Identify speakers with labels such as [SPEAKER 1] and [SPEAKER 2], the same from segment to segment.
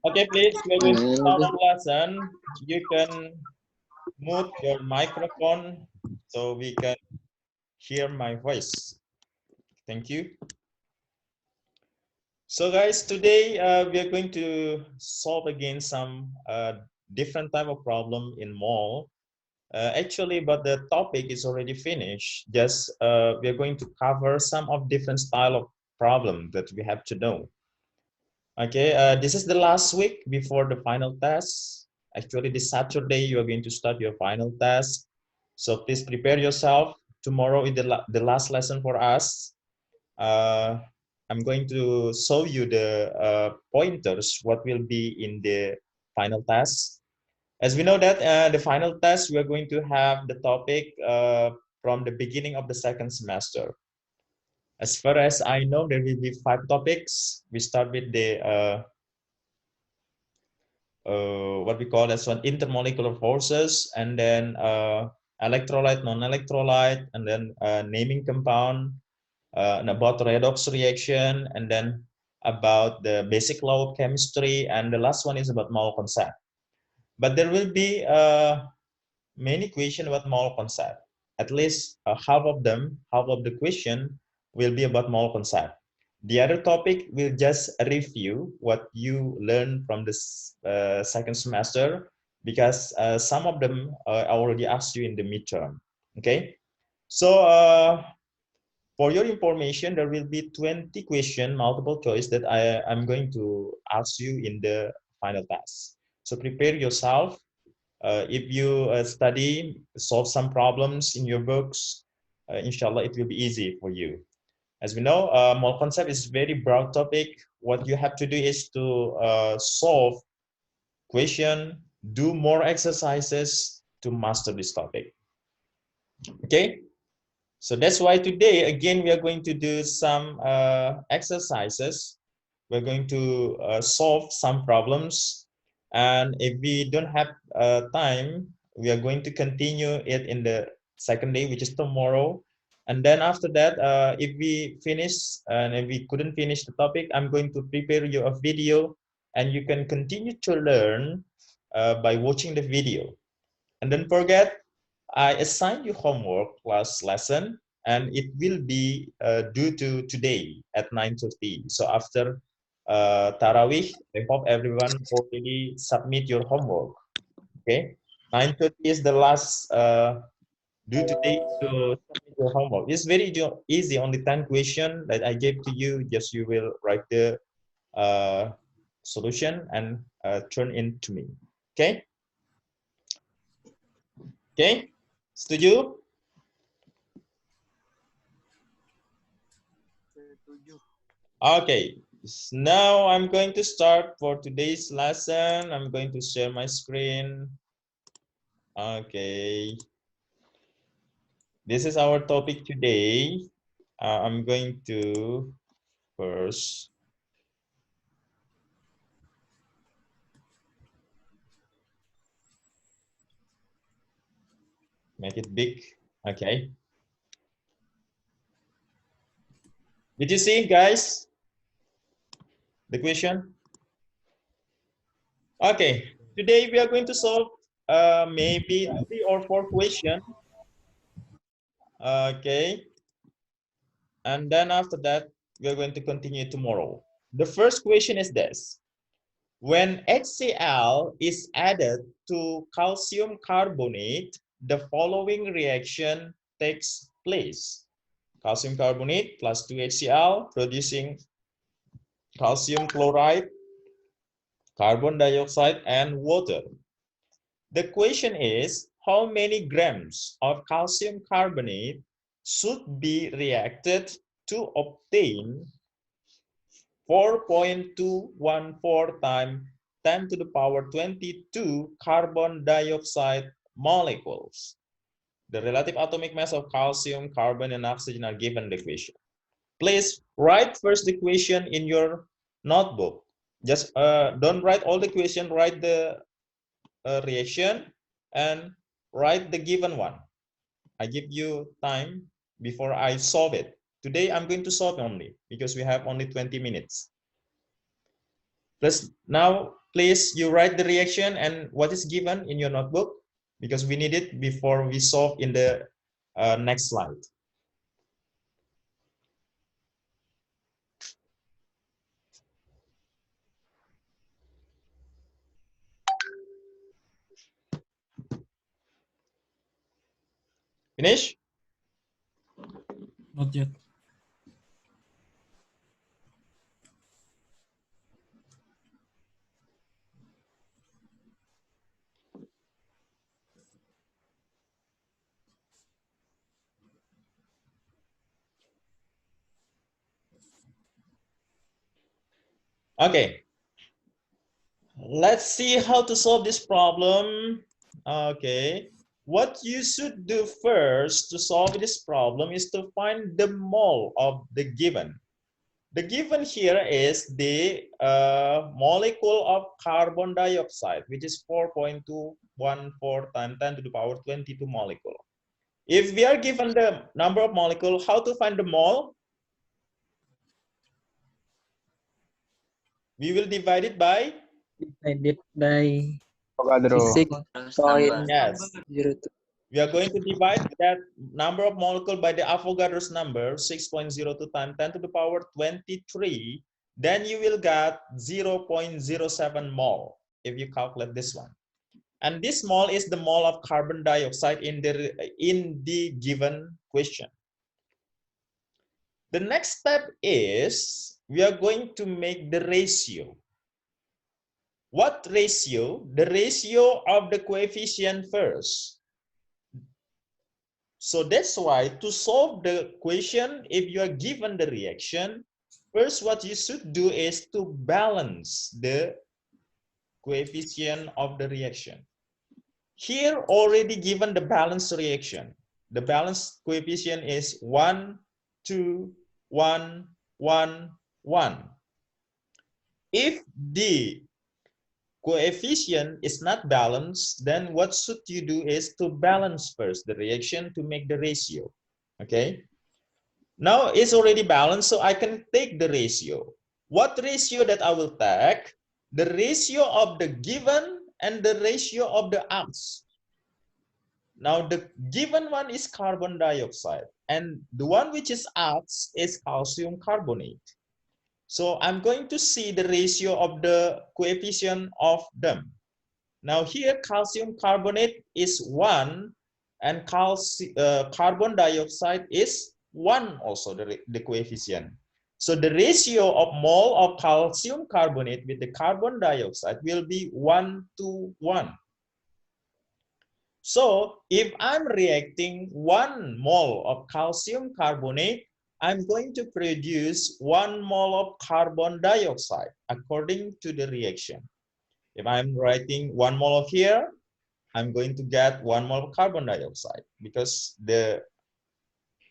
[SPEAKER 1] Okay, please, we're going to start
[SPEAKER 2] And
[SPEAKER 1] our lesson. You can mute your microphone so we can hear my voice. Thank you. So guys, today we are going to solve again some different type of problem in mall. Actually, but the topic is already finished. Just we are going to cover some of different style of problem that we have to know. Okay, this is the last week before the final test. Actually, this Saturday you are going to start your final test. So please prepare yourself. Tomorrow is the last lesson for us. Uh, I'm going to show you the pointers what will be in the final test. As we know that the final test we are going to have the topic from the beginning of the second semester. As far as I know, there will be 5 topics. We start with the what we call as one intermolecular forces, and then electrolyte, non-electrolyte, and then naming compound, and about redox reaction, and then about the basic law of chemistry, and the last one is about mole concept. But there will be many questions about mole concept. At least half of the question will be about mole concept. The other topic will just review what you learned from this second semester, because some of them I already asked you in the midterm. Okay, so for your information, there will be 20 question multiple choice that I'm going to ask you in the final test. So prepare yourself. If you study, solve some problems in your books, inshallah, it will be easy for you. As we know, mole concept is very broad topic. What you have to do is to solve question, do more exercises to master this topic. Okay, so that's why today again we are going to do some exercises. We're going to solve some problems, and if we don't have time, we are going to continue it in the second day, which is tomorrow. And then after that, if we finish and if we couldn't finish the topic, I'm going to prepare you a video, and you can continue to learn by watching the video. And don't forget, I assigned you homework last lesson, and it will be due to today at 9:30. So after Tarawih, I hope everyone already submit your homework. Okay, 9:30 is the last due today to submit your homework. It's very easy. Only 10 question that I gave to you. Just you will write the uh, solution and turn in to me. Okay. Okay. Setuju? Okay, now I'm going to start for today's lesson. I'm going to share my screen. Okay, this is our topic today. I'm going to first make it big. Okay, did you see, guys, the question? Okay, today we are going to solve maybe 3 or 4 questions. Okay, and then after that, we are going to continue tomorrow. The first question is this. When HCl is added to calcium carbonate, the following reaction takes place. Calcium carbonate plus 2HCl producing calcium chloride, carbon dioxide, and water. The question is, how many grams of calcium carbonate should be reacted to obtain 4.214 times 10 to the power 22 carbon dioxide molecules. The relative atomic mass of calcium, carbon, and oxygen are given in the equation. Please write first the equation in your notebook. Just don't write all the equation, write the reaction and write the given one. I give you time before I solve it. Today I'm going to solve only because we have only 20 minutes. Now, please, you write the reaction and what is given in your notebook, because we need it before we solve in the next slide. Finish?
[SPEAKER 2] Not yet.
[SPEAKER 1] Okay. Let's see how to solve this problem. Okay. What you should do first to solve this problem is to find the mole of the given. The given here is the molecule of carbon dioxide, which is 4.214 times 10 to the power 22 molecule. If we are given the number of molecule, how to find the mole? We will divide it by?
[SPEAKER 3] Divided by
[SPEAKER 4] Avogadro.
[SPEAKER 3] 6.02.
[SPEAKER 1] Yes. We are going to divide that number of molecule by the Avogadro's number, 6.02 times 10 to the power 23. Then you will get 0.07 mole if you calculate this one. And this mole is the mole of carbon dioxide in the given question. The next step is we are going to make the ratio. What ratio? The ratio of the coefficient first. So that's why to solve the question, if you are given the reaction, first what you should do is to balance the coefficient of the reaction. Here already given the balanced reaction. The balanced coefficient is 1, 2, 1, 1, 1. If the coefficient is not balanced, then what should you do is to balance first the reaction to make the ratio. Okay. Now it's already balanced, so I can take the ratio. What ratio that I will take? The ratio of the given and the ratio of the X. Now the given one is carbon dioxide and the one which is X is calcium carbonate. So I'm going to see the ratio of the coefficient of them. Now here calcium carbonate is 1 and carbon dioxide is 1 also, the coefficient. So the ratio of mole of calcium carbonate with the carbon dioxide will be 1 to 1. So if I'm reacting 1 mole of calcium carbonate, I'm going to produce 1 mole of carbon dioxide according to the reaction. If I'm writing 1 mole of here, I'm going to get 1 mole of carbon dioxide because the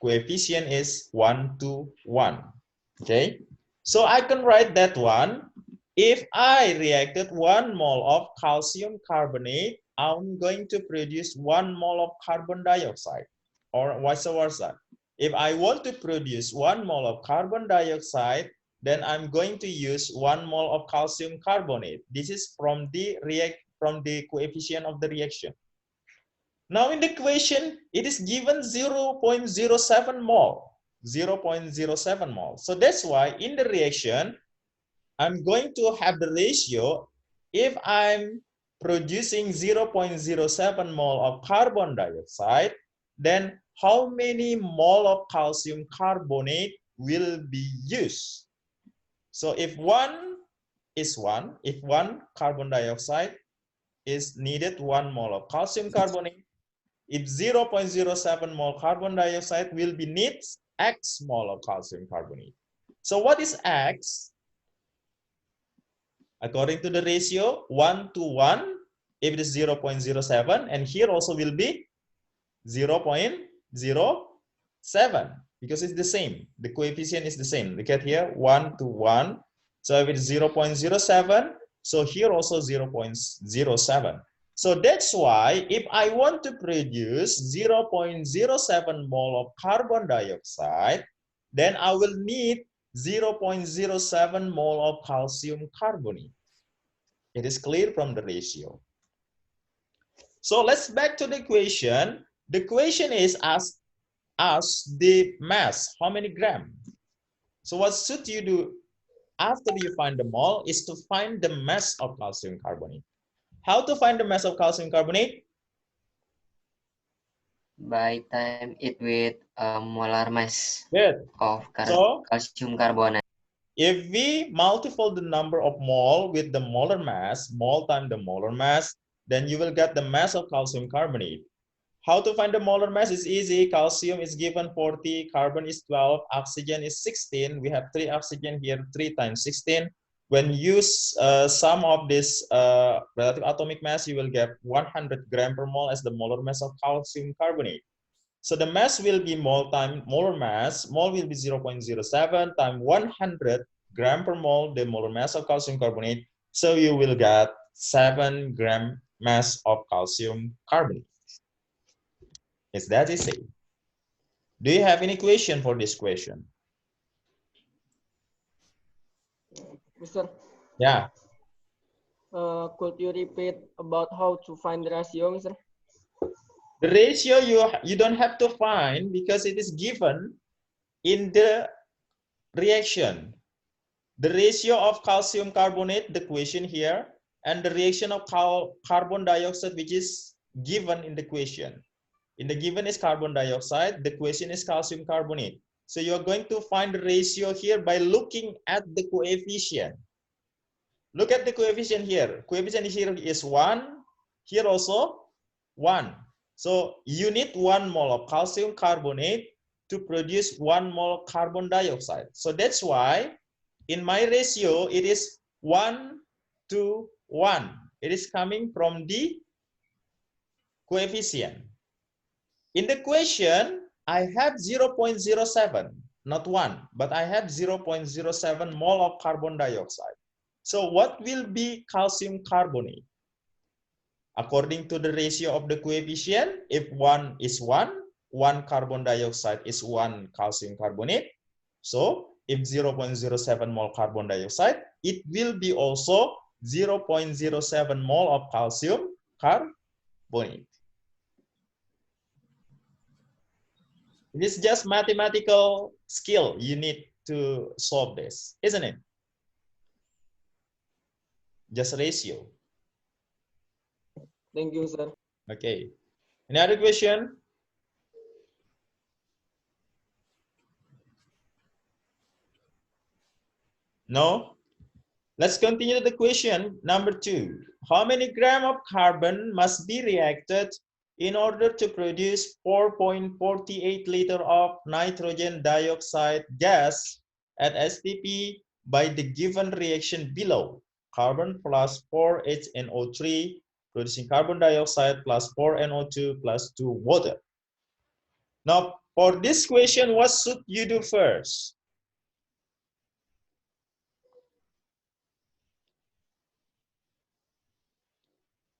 [SPEAKER 1] coefficient is 1 to 1. Okay, so I can write that one. If I reacted 1 mole of calcium carbonate, I'm going to produce 1 mole of carbon dioxide, or vice versa. If I want to produce 1 mole of carbon dioxide, then I'm going to use 1 mole of calcium carbonate. This is from the coefficient of the reaction. Now in the equation, it is given 0.07 mole. 0.07 mole. So that's why in the reaction, I'm going to have the ratio. If I'm producing 0.07 mole of carbon dioxide, then how many mole of calcium carbonate will be used? So if 1 is 1, if 1 carbon dioxide is needed, 1 mole of calcium carbonate. If 0.07 mole carbon dioxide will be needs X mole of calcium carbonate. So what is X? According to the ratio 1 to 1, if it is 0.07, and here also will be 0.07 because it's the same. The coefficient is the same. Look at here, 1 to 1. So if it's 0.07, so here also 0.07. So that's why if I want to produce 0.07 mole of carbon dioxide, then I will need 0.07 mole of calcium carbonate. It is clear from the ratio. So let's back to the equation. The equation is ask the mass, how many gram. So what should you do after you find the mole is to find the mass of calcium carbonate. How to find the mass of calcium carbonate?
[SPEAKER 2] By time it with molar mass
[SPEAKER 1] Good.
[SPEAKER 2] of
[SPEAKER 1] So
[SPEAKER 2] calcium carbonate.
[SPEAKER 1] if we multiply the number of mole with the molar mass, mole times the molar mass, then you will get the mass of calcium carbonate. How to find the molar mass is easy. Calcium is given 40, carbon is 12, oxygen is 16. We have 3 oxygen here, 3 times 16. When you use sum of this relative atomic mass, you will get 100 gram per mole as the molar mass of calcium carbonate. So the mass will be mole times molar mass. Mole will be 0.07 times 100 gram per mole, the molar mass of calcium carbonate. So you will get 7 gram mass of calcium carbonate. Is that easy? Do you have any question for this question?
[SPEAKER 4] Mister,
[SPEAKER 1] Yeah.
[SPEAKER 4] could you repeat about how to find the ratio, Mister?
[SPEAKER 1] The ratio you don't have to find because it is given in the reaction. The ratio of calcium carbonate, the equation here, and the reaction of carbon dioxide, which is given in the equation. In the given is carbon dioxide, the equation is calcium carbonate. So you're going to find the ratio here by looking at the coefficient. Look at the coefficient here. Coefficient here is 1, here also 1. So you need 1 mole of calcium carbonate to produce 1 mole carbon dioxide. So that's why in my ratio, it is 1 to 1. It is coming from the coefficient. In the equation, I have 0.07, not 1, but I have 0.07 mole of carbon dioxide. So what will be calcium carbonate? According to the ratio of the coefficient, if 1 is 1, 1 carbon dioxide is 1 calcium carbonate. So if 0.07 mole carbon dioxide, it will be also 0.07 mole of calcium carbonate. It is just mathematical skill you need to solve this, isn't it? Just ratio.
[SPEAKER 4] Thank you, sir.
[SPEAKER 1] Okay. Any other question? No? Let's continue the question number 2. How many grams of carbon must be reacted in order to produce 4.48 liter of nitrogen dioxide gas at STP by the given reaction below? Carbon plus 4HNO3 producing carbon dioxide plus 4NO2 plus 2 water. Now, for this question, what should you do first?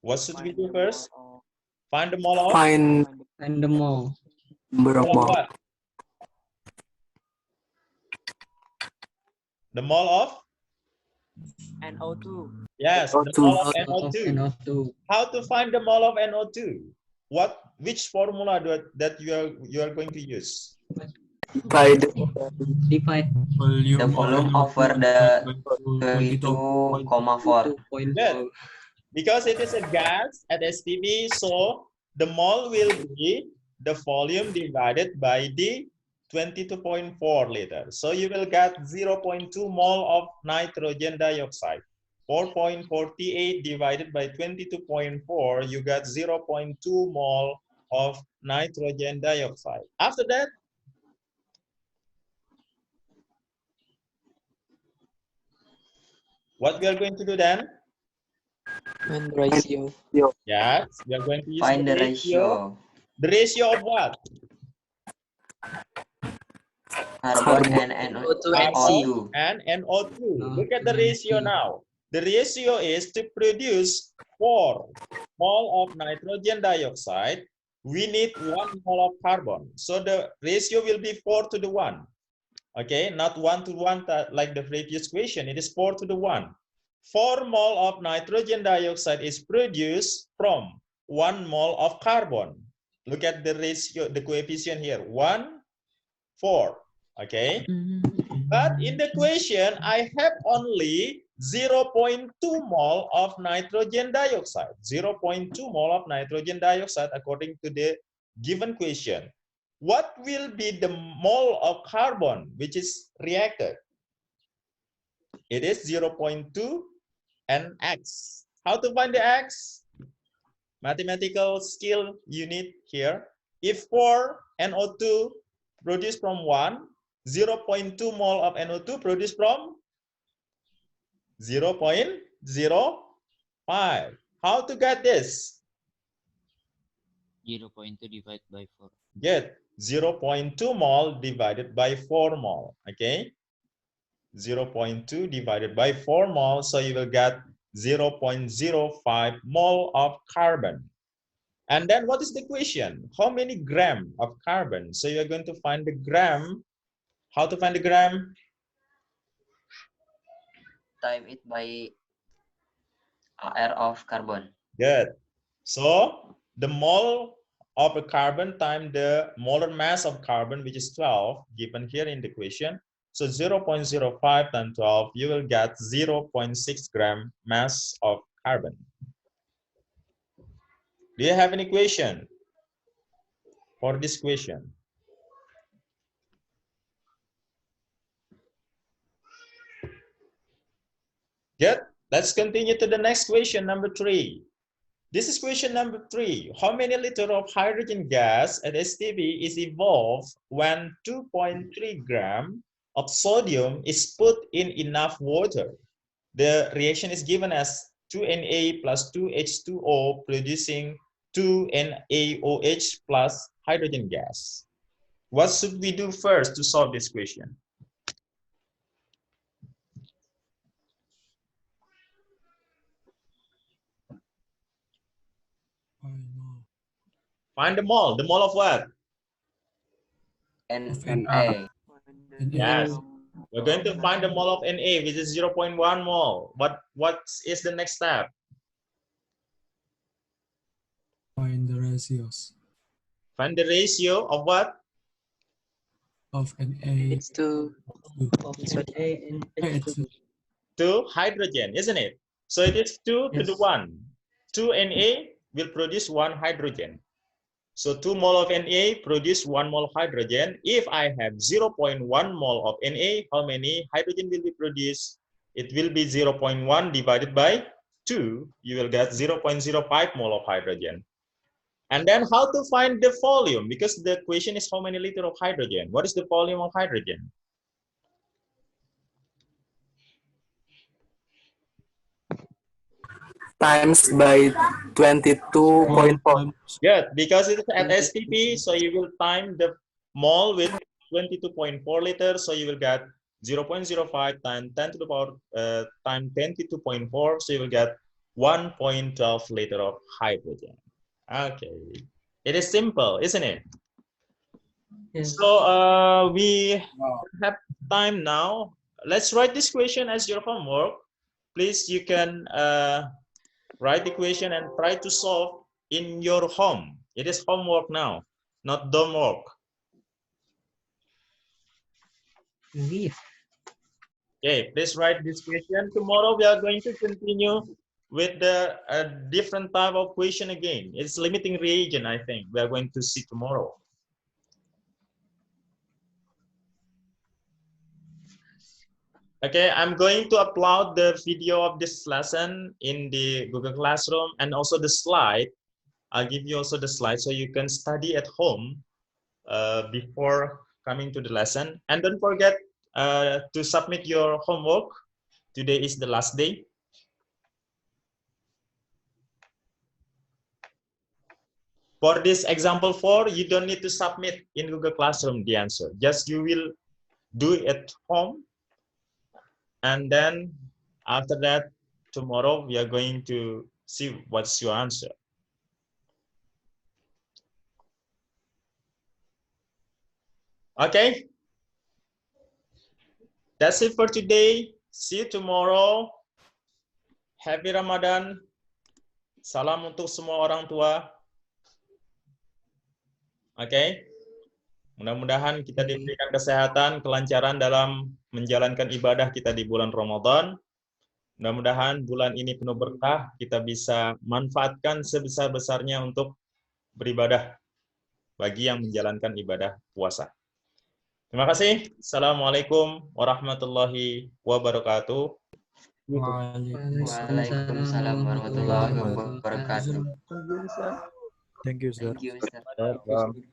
[SPEAKER 1] What should we do first? Find the mole of?
[SPEAKER 3] Find the mole.
[SPEAKER 1] Mole of what? The mole of?
[SPEAKER 4] NO2.
[SPEAKER 1] Yes, the
[SPEAKER 3] NO2.
[SPEAKER 1] mole of
[SPEAKER 3] Of
[SPEAKER 1] NO2.
[SPEAKER 3] NO2.
[SPEAKER 1] How to find the mole of NO2? Which formula that you are going to use?
[SPEAKER 3] By the divide
[SPEAKER 2] The volume over the 22,4.
[SPEAKER 3] 2.4.
[SPEAKER 1] Because it is a gas at STP, so the mole will be the volume divided by the 22.4 liter. So you will get 0.2 mole of nitrogen dioxide. 4.48 divided by 22.4, you got 0.2 mole of nitrogen dioxide. After that, what we are going to do then?
[SPEAKER 3] Find the ratio.
[SPEAKER 1] Yes, we are going to use
[SPEAKER 2] Find
[SPEAKER 1] the
[SPEAKER 2] the ratio.
[SPEAKER 1] The ratio of what?
[SPEAKER 2] Carbon and NO2.
[SPEAKER 1] And NO2. Look at the
[SPEAKER 3] NO2.
[SPEAKER 1] ratio now. The ratio is to produce 4 mole of nitrogen dioxide, we need 1 mole of carbon. So the ratio will be 4 to the 1. Okay, not 1 to 1 like the previous question. It is 4 to the 1. 4 mole of nitrogen dioxide is produced from 1 mole of carbon. Look at the ratio, the coefficient here, 1, 4, okay? But in the equation, I have only 0.2 mole of nitrogen dioxide, 0.2 mole of nitrogen dioxide according to the given question. What will be the mole of carbon which is reacted? It is 0.2 and X. How to find the X? Mathematical skill you need here. If 4 NO2 produced from 1, 0.2 mole of NO2 produced from 0.05. How to get this?
[SPEAKER 5] 0.2 divided by 4.
[SPEAKER 1] Get 0.2 mole divided by 4 mole. Okay. 0.2 divided by 4 mole. So you will get 0.05 mole of carbon. And then what is the question? How many gram of carbon? So you are going to find the gram. How to find the gram?
[SPEAKER 2] Time it by R of carbon.
[SPEAKER 1] Good. So the mole of a carbon times the molar mass of carbon, which is 12, given here in the equation. So 0.05 times 12, you will get 0.6 gram mass of carbon. Do you have an equation for this question? Good. Let's continue to the next question, number 3. This is question number 3. How many liters of hydrogen gas at STB is evolved when 2.3 gram of sodium is put in enough water? The reaction is given as 2Na plus 2H2O producing 2NaOH plus hydrogen gas. What should we do first to solve this question? Find the mole. The mole of what?
[SPEAKER 2] Na.
[SPEAKER 1] Yes. We're going to find the mole of Na, which is 0.1 mole. What is the next step?
[SPEAKER 6] Find the ratios
[SPEAKER 1] Find the ratio of what?
[SPEAKER 6] of Na
[SPEAKER 3] It's to A and H2.
[SPEAKER 1] To hydrogen, isn't it? So it is 2 to the 1. 2 Na will produce 1 hydrogen. So 2 mole of Na produce 1 mole hydrogen. If I have 0.1 mole of Na, how many hydrogen will be produced? It will be 0.1 divided by 2. You will get 0.05 mole of hydrogen. And then how to find the volume? Because the question is how many liters of hydrogen? What is the volume of hydrogen?
[SPEAKER 7] Times by 22.4.
[SPEAKER 1] Good, because it's at STP, so you will time the mole with 22.4 liters, so you will get 0.05 times 10 to the power times 22.4, so you will get 1.12 liter of hydrogen. Okay, it is simple, isn't it?
[SPEAKER 3] Yes.
[SPEAKER 1] So we have time now. Let's write this question as your homework. Please, you can write the question and try to solve in your home. It is homework now, not dorm work.
[SPEAKER 3] Yeah.
[SPEAKER 1] Okay, please write this question. Tomorrow we are going to continue with the different type of question again. It's limiting reagent, I think. We are going to see tomorrow. Okay, I'm going to upload the video of this lesson in the Google Classroom and also the slide. I'll give you also the slide so you can study at home before coming to the lesson. And don't forget to submit your homework. Today is the last day. For this example 4, you don't need to submit in Google Classroom the answer. Just you will do it at home. And then after that, tomorrow we are going to see what's your answer. Okay. That's it for today. See you tomorrow. Happy Ramadan. Salam untuk semua orang tua. Oke. Mudah-mudahan kita diberikan kesehatan, kelancaran dalam menjalankan ibadah kita di bulan Ramadan. Mudah-mudahan bulan ini penuh berkah, kita bisa manfaatkan sebesar-besarnya untuk beribadah bagi yang menjalankan ibadah puasa. Terima kasih. Assalamualaikum warahmatullahi wabarakatuh.
[SPEAKER 2] Waalaikumsalam warahmatullahi wabarakatuh.
[SPEAKER 4] Thank you, Ustaz.
[SPEAKER 5] Thank you, sir.
[SPEAKER 2] Thank you, Ustaz.
[SPEAKER 1] Welcome.